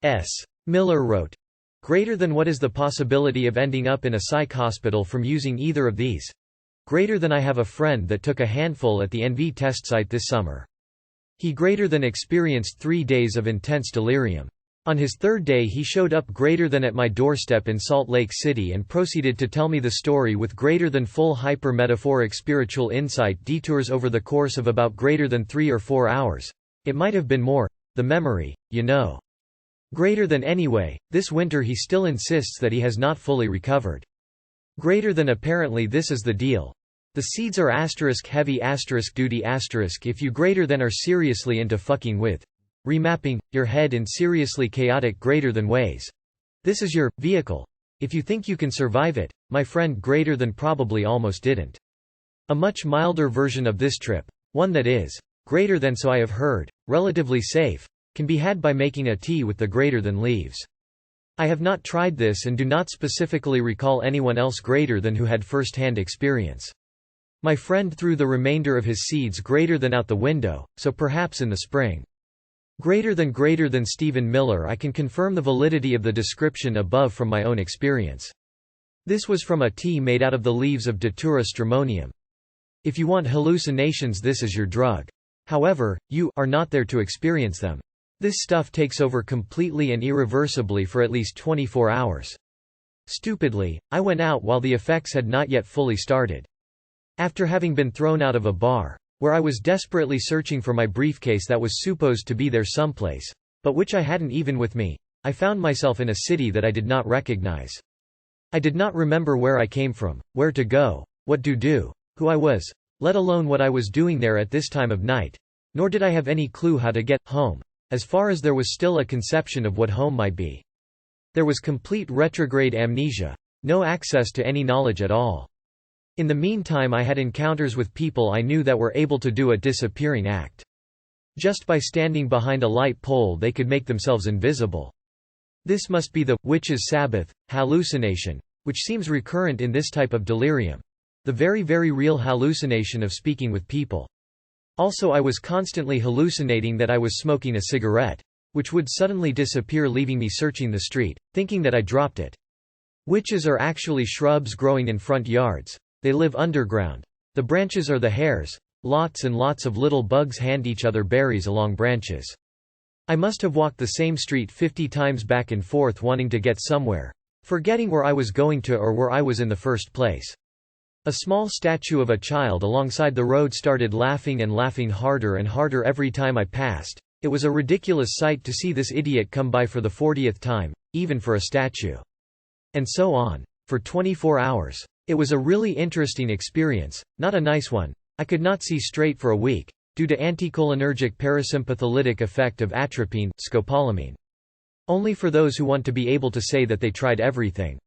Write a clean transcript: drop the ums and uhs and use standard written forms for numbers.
S. Miller wrote, "Greater than what is the possibility of ending up in a psych hospital from using either of these? Greater than I have a friend that took a handful at the NV test site this summer. He greater than experienced 3 days of intense delirium. On his third day he showed up greater than at my doorstep in Salt Lake City and proceeded to tell me the story with greater than full hyper-metaphoric spiritual insight detours over the course of about greater than 3 or 4 hours. It might have been more. The memory, you know. Greater than anyway, this winter he still insists that he has not fully recovered. Greater than apparently this is the deal. The seeds are *heavy *duty*. If you greater than are seriously into fucking with remapping your head in seriously chaotic greater than ways. This is your vehicle. If you think you can survive it, my friend greater than probably almost didn't. A much milder version of this trip, one that is greater than, so I have heard, relatively safe, can be had by making a tea with the greater than leaves. I have not tried this and do not specifically recall anyone else greater than who had first-hand experience. My friend threw the remainder of his seeds greater than out the window, so perhaps in the spring. Greater than Stephen Miller. I can confirm the validity of the description above from my own experience. This was from a tea made out of the leaves of Datura stramonium. If you want hallucinations, this is your drug. However, you are not there to experience them. This stuff takes over completely and irreversibly for at least 24 hours. Stupidly, I went out while the effects had not yet fully started. After having been thrown out of a bar, where I was desperately searching for my briefcase that was supposed to be there someplace, but which I hadn't even with me, I found myself in a city that I did not recognize. I did not remember where I came from, where to go, what to do, who I was, let alone what I was doing there at this time of night, nor did I have any clue how to get home. As far as there was still a conception of what home might be. There was complete retrograde amnesia. No access to any knowledge at all. In the meantime I had encounters with people I knew that were able to do a disappearing act. Just by standing behind a light pole they could make themselves invisible. This must be the witch's Sabbath hallucination, which seems recurrent in this type of delirium. The very real hallucination of speaking with people. Also I was constantly hallucinating that I was smoking a cigarette, which would suddenly disappear leaving me searching the street, thinking that I dropped it. Witches are actually shrubs growing in front yards. They live underground. The branches are the hairs. Lots and lots of little bugs hand each other berries along branches. I must have walked the same street 50 times back and forth wanting to get somewhere, forgetting where I was going to or where I was in the first place. A small statue of a child alongside the road started laughing and laughing harder and harder every time I passed. It was a ridiculous sight to see this idiot come by for the 40th time, even for a statue. And so on. For 24 hours. It was a really interesting experience, not a nice one. I could not see straight for a week, due to anticholinergic parasympatholytic effect of atropine, scopolamine. Only for those who want to be able to say that they tried everything.